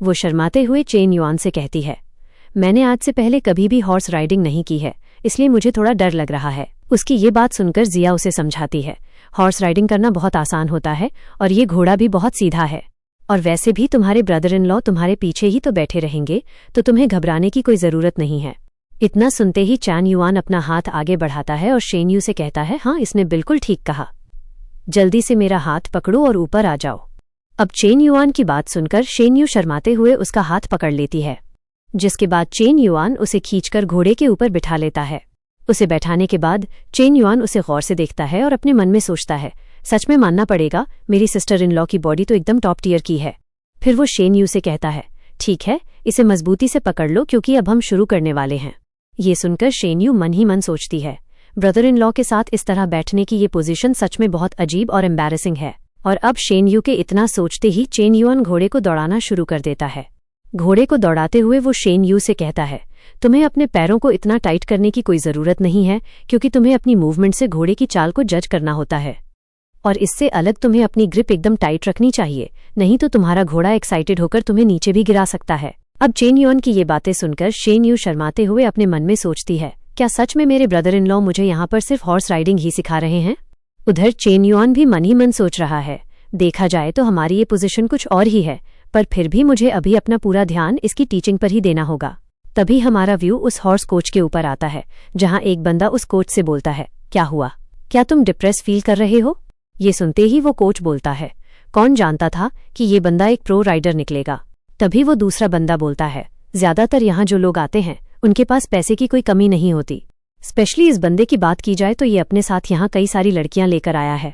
वो शर्माते हुए चेन युआन से कहती है, मैंने आज से पहले कभी भी हॉर्स राइडिंग नहीं की है, इसलिए मुझे थोड़ा डर लग रहा है। उसकी ये बात सुनकर जिया उसे समझाती है, हॉर्स राइडिंग करना बहुत आसान होता है और ये घोड़ा भी बहुत सीधा है, और वैसे भी तुम्हारे ब्रदर इन लॉ तुम्हारे पीछे ही तो बैठे रहेंगे, तो तुम्हें घबराने की कोई ज़रूरत नहीं है। इतना सुनते ही चैन युआन अपना हाथ आगे बढ़ाता है और शेन यू से कहता है, हाँ, इसने बिल्कुल ठीक कहा, जल्दी से मेरा हाथ पकड़ो और ऊपर आ जाओ। अब चेन युआन की बात सुनकर शेन यू शर्माते हुए उसका हाथ पकड़ लेती है, जिसके बाद चेन युआन उसे खींचकर घोड़े के ऊपर बिठा लेता है। उसे बैठाने के बाद चेन युआन उसे गौर से देखता है और अपने मन में सोचता है, सच में मानना पड़ेगा, मेरी सिस्टर इन लॉ की बॉडी तो एकदम टॉप टियर की है। फिर वो शेन यू से कहता है, ठीक है, इसे मजबूती से पकड़ लो क्योंकि अब हम शुरू करने वाले हैं। ये सुनकर शेन यू मन ही मन सोचती है, ब्रदर इन लॉ के साथ इस तरह बैठने की ये पोजीशन सच में बहुत अजीब और एम्बैरेसिंग है। और अब शेन यू के इतना सोचते ही चेन युआन घोड़े को दौड़ाना शुरू कर देता है। घोड़े को दौड़ाते हुए वो शेन यू से कहता है, तुम्हें अपने पैरों को इतना टाइट करने की कोई ज़रूरत नहीं है, क्योंकि तुम्हें अपनी मूवमेंट से घोड़े की चाल को जज करना होता है, और इससे अलग तुम्हें अपनी ग्रिप एकदम टाइट रखनी चाहिए, नहीं तो तुम्हारा घोड़ा एक्साइटेड होकर तुम्हें नीचे भी गिरा सकता है। अब चेन युआन की ये बातें सुनकर शेन यू शर्माते हुए अपने मन में सोचती है, क्या सच में मेरे ब्रदर इन लॉ मुझे यहाँ पर सिर्फ हॉर्स राइडिंग ही सिखा रहे हैं? उधर चेन युआन भी मन ही मन सोच रहा है, देखा जाए तो हमारी ये पोजीशन कुछ और ही है, पर फिर भी मुझे अभी अपना पूरा ध्यान इसकी टीचिंग पर ही देना होगा। तभी हमारा व्यू उस हॉर्स कोच के ऊपर आता है, जहां एक बंदा उस कोच से बोलता है, क्या हुआ, क्या तुम डिप्रेस फील कर रहे हो? ये सुनते ही वो कोच बोलता है, कौन जानता था कि ये बंदा एक प्रो राइडर निकलेगा। तभी वो दूसरा बंदा बोलता है, ज्यादातर यहाँ जो लोग आते हैं उनके पास पैसे की कोई कमी नहीं होती, स्पेशली इस बंदे की बात की जाए तो ये अपने साथ यहाँ कई सारी लड़कियां लेकर आया है,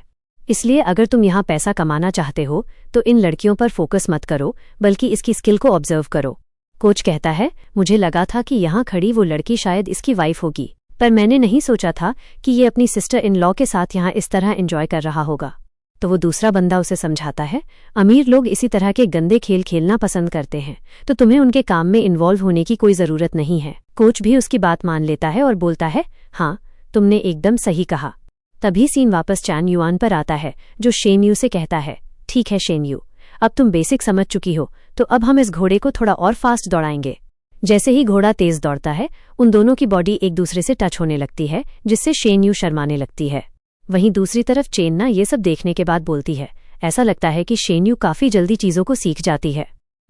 इसलिए अगर तुम यहाँ पैसा कमाना चाहते हो तो इन लड़कियों पर फोकस मत करो, बल्कि इसकी स्किल को ऑब्जर्व करो। कोच कहता है, मुझे लगा था कि यहाँ खड़ी वो लड़की शायद इसकी वाइफ होगी, पर मैंने नहीं सोचा था कि ये अपनी सिस्टर इन लॉ के साथ यहाँ इस तरह एंजॉय कर रहा होगा। तो वो दूसरा बंदा उसे समझाता है, अमीर लोग इसी तरह के गंदे खेल खेलना पसंद करते हैं, तो तुम्हें उनके काम में इन्वॉल्व होने की कोई ज़रूरत नहीं है। कोच भी उसकी बात मान लेता है और बोलता है, हाँ, तुमने एकदम सही कहा। तभी सीन वापस चैन युआन पर आता है, जो शेन यू से कहता है, ठीक है शेन यू, अब तुम बेसिक समझ चुकी हो, तो अब हम इस घोड़े को थोड़ा और फास्ट दौड़ाएंगे। जैसे ही घोड़ा तेज दौड़ता है, उन दोनों की बॉडी एक दूसरे से टच होने लगती है, जिससे शेन यू शर्माने लगती है। वहीं दूसरी तरफ चेन ना ये सब देखने के बाद बोलती है, ऐसा लगता है कि शेन यू काफ़ी जल्दी चीज़ों को सीख जाती है।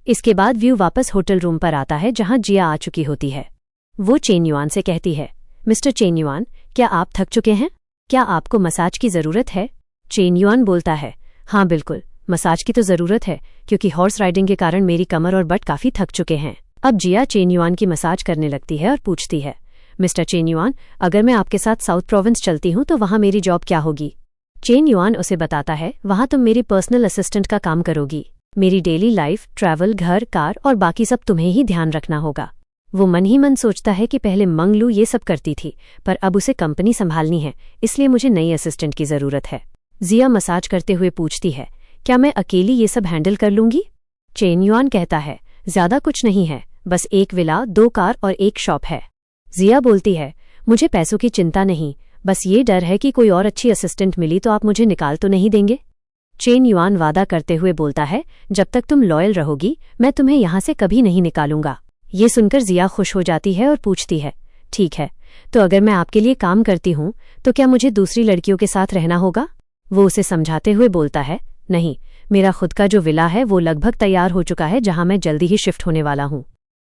इसके बाद व्यू वापस होटल रूम पर आता है, जहां जिया आ चुकी होती है। वो चेन युआन से कहती है, मिस्टर चेन युआन, क्या आप थक चुके हैं? क्या आपको मसाज की ज़रूरत है? चेन युआन बोलता है, हाँ बिल्कुल, मसाज की तो ज़रूरत है, क्योंकि हॉर्स राइडिंग के कारण मेरी कमर और बट काफ़ी थक चुके हैं। अब जिया चेन युआन की मसाज करने लगती है और पूछती है, मिस्टर चेन युआन, अगर मैं आपके साथ साउथ प्रोविंस चलती हूँ तो वहाँ मेरी जॉब क्या होगी? चेन युआन उसे बताता है, वहाँ तुम मेरी पर्सनल असिस्टेंट का काम करोगी। मेरी डेली लाइफ, ट्रैवल, घर, कार और बाकी सब तुम्हें ही ध्यान रखना होगा। वो मन ही मन सोचता है कि पहले मंगलू ये सब करती थी, पर अब उसे कंपनी संभालनी है, इसलिए मुझे नई असिस्टेंट की ज़रूरत है। जिया मसाज करते हुए पूछती है, क्या मैं अकेली ये सब हैंडल कर लूंगी? चेन युआन कहता है, ज़्यादा कुछ नहीं है, बस एक विला, 2 कार और एक शॉप है। जिया बोलती है, मुझे पैसों की चिंता नहीं, बस ये डर है कि कोई और अच्छी असिस्टेंट मिली तो आप मुझे निकाल तो नहीं देंगे? चेन युआन वादा करते हुए बोलता है, जब तक तुम लॉयल रहोगी मैं तुम्हें यहाँ से कभी नहीं निकालूंगा। ये सुनकर जिया खुश हो जाती है और पूछती है, ठीक है, तो अगर मैं आपके लिए काम करती हूँ तो क्या मुझे दूसरी लड़कियों के साथ रहना होगा? वो उसे समझाते हुए बोलता है, नहीं, मेरा खुद का जो विला है वो लगभग तैयार हो चुका है, जहाँ मैं जल्दी ही शिफ्ट होने वाला हूँ,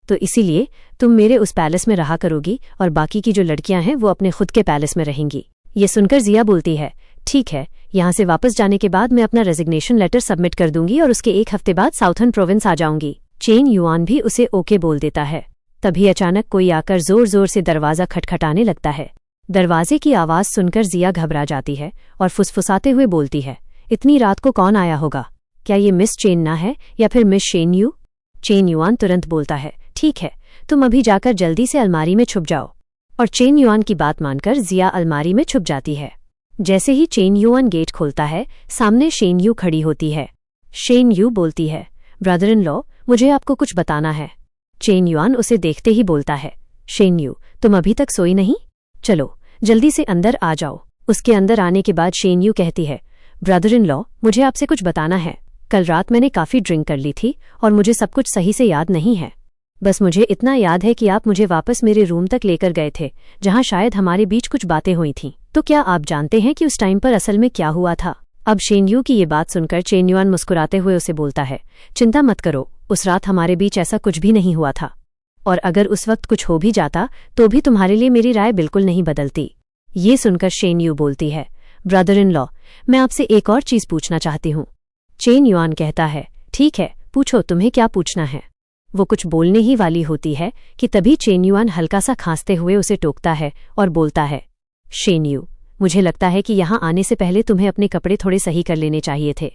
तो इसीलिए तुम मेरे उस पैलेस में रहा करोगी और बाकी की जो लड़कियां हैं वो अपने खुद के पैलेस में रहेंगी। ये सुनकर जिया बोलती है, ठीक है, यहाँ से वापस जाने के बाद मैं अपना रेजिग्नेशन लेटर सबमिट कर दूंगी और उसके 1 हफ्ते बाद साउथर्न प्रोविंस आ जाऊंगी। चेन युआन भी उसे ओके बोल देता है। तभी अचानक कोई आकर जोर जोर से दरवाज़ा खटखटाने लगता है। दरवाजे की आवाज़ सुनकर जिया घबरा जाती है और फुसफुसाते हुए बोलती है, इतनी रात को कौन आया होगा? क्या ये मिस चेन ना है या फिर Miss Shen you? Chain yuan तुरंत बोलता है, ठीक है, तुम अभी जाकर जल्दी से अलमारी में छुप जाओ। और चेन युआन की बात मानकर जिया अलमारी में छुप जाती है। जैसे ही चेन युआन गेट खोलता है, सामने शेन यू खड़ी होती है। शेन यू बोलती है, ब्रदर इन लॉ, मुझे आपको कुछ बताना है। चेन युआन उसे देखते ही बोलता है, शेन यू, तुम अभी तक सोई नहीं? चलो जल्दी से अंदर आ जाओ। उसके अंदर आने के बाद शेन यू कहती है, ब्रदर इन लॉ, मुझे आपसे कुछ बताना है। कल रात मैंने काफ़ी ड्रिंक कर ली थी और मुझे सब कुछ सही से याद नहीं है। बस मुझे इतना याद है कि आप मुझे वापस मेरे रूम तक लेकर गए थे, जहां शायद हमारे बीच कुछ बातें हुई थीं। तो क्या आप जानते हैं कि उस टाइम पर असल में क्या हुआ था? अब शेनयू की ये बात सुनकर चेन युआन मुस्कुराते हुए उसे बोलता है, चिंता मत करो, उस रात हमारे बीच ऐसा कुछ भी नहीं हुआ था। और अगर उस वक्त कुछ हो भी जाता तो भी तुम्हारे लिए मेरी राय बिल्कुल नहीं बदलती। ये सुनकर शेनयू बोलती है, ब्रदर इन लॉ, मैं आपसे एक और चीज पूछना चाहती हूँ। चेन युआन कहता है, ठीक है, पूछो, तुम्हें क्या पूछना है। वो कुछ बोलने ही वाली होती है कि तभी चेन युआन हल्का सा खांसते हुए उसे टोकता है और बोलता है, शेनयू, मुझे लगता है कि यहाँ आने से पहले तुम्हें अपने कपड़े थोड़े सही कर लेने चाहिए थे।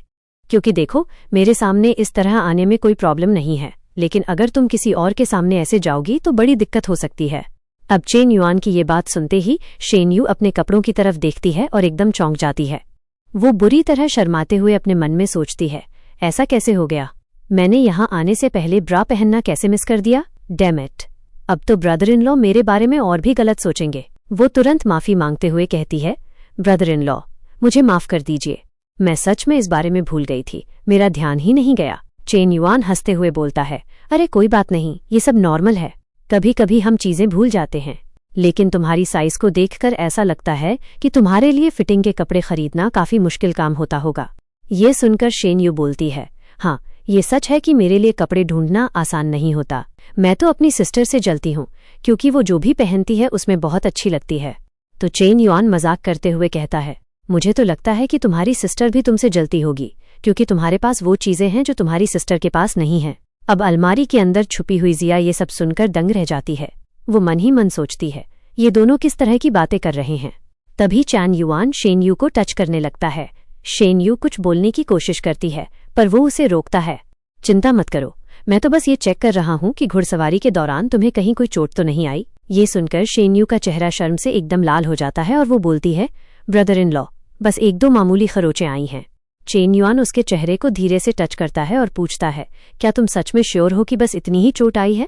क्योंकि देखो, मेरे सामने इस तरह आने में कोई प्रॉब्लम नहीं है, लेकिन अगर तुम किसी और के सामने ऐसे जाओगी तो बड़ी दिक्कत हो सकती है। अब चेन युआन की ये बात सुनते ही शेनयू अपने कपड़ों की तरफ देखती है और एकदम चौंक जाती है। वो बुरी तरह शर्माते हुए अपने मन में सोचती है, ऐसा कैसे हो गया? मैंने यहाँ आने से पहले ब्रा पहनना कैसे मिस कर दिया? Damn it! अब तो ब्रदर इन लॉ मेरे बारे में और भी गलत सोचेंगे। वो तुरंत माफी मांगते हुए कहती है, ब्रदर इन लॉ, मुझे माफ कर दीजिए, मैं सच में इस बारे में भूल गई थी, मेरा ध्यान ही नहीं गया। चेन युआन हंसते हुए बोलता है, अरे कोई बात नहीं, ये सब नॉर्मल है, कभी कभी हम चीजें भूल जाते हैं। लेकिन तुम्हारी साइज को देखकर ऐसा लगता है कि तुम्हारे लिए फिटिंग के कपड़े खरीदना काफी मुश्किल काम होता होगा। ये सुनकर शेनयू बोलती है, हाँ, ये सच है कि मेरे लिए कपड़े ढूंढना आसान नहीं होता। मैं तो अपनी सिस्टर से जलती हूँ, क्योंकि वो जो भी पहनती है उसमें बहुत अच्छी लगती है। तो चेन युआन मजाक करते हुए कहता है, मुझे तो लगता है कि तुम्हारी सिस्टर भी तुमसे जलती होगी, क्योंकि तुम्हारे पास वो चीजें हैं जो तुम्हारी सिस्टर के पास नहीं हैं। अब अलमारी के अंदर छुपी हुई जिया ये सब सुनकर दंग रह जाती है। वो मन ही मन सोचती है, ये दोनों किस तरह की बातें कर रहे हैं। तभी चैन युआन शेनयू को टच करने लगता है। शेनयू कुछ बोलने की कोशिश करती है, पर वो उसे रोकता है। चिंता मत करो, मैं तो बस ये चेक कर रहा हूँ कि घुड़सवारी के दौरान तुम्हें कहीं कोई चोट तो नहीं आई। ये सुनकर शेनयू का चेहरा शर्म से एकदम लाल हो जाता है और वो बोलती है, ब्रदर इन लॉ, बस एक दो मामूली खरोचें आई हैं। चेन युआन उसके चेहरे को धीरे से टच करता है और पूछता है, क्या तुम सच में श्योर हो कि बस इतनी ही चोट आई है?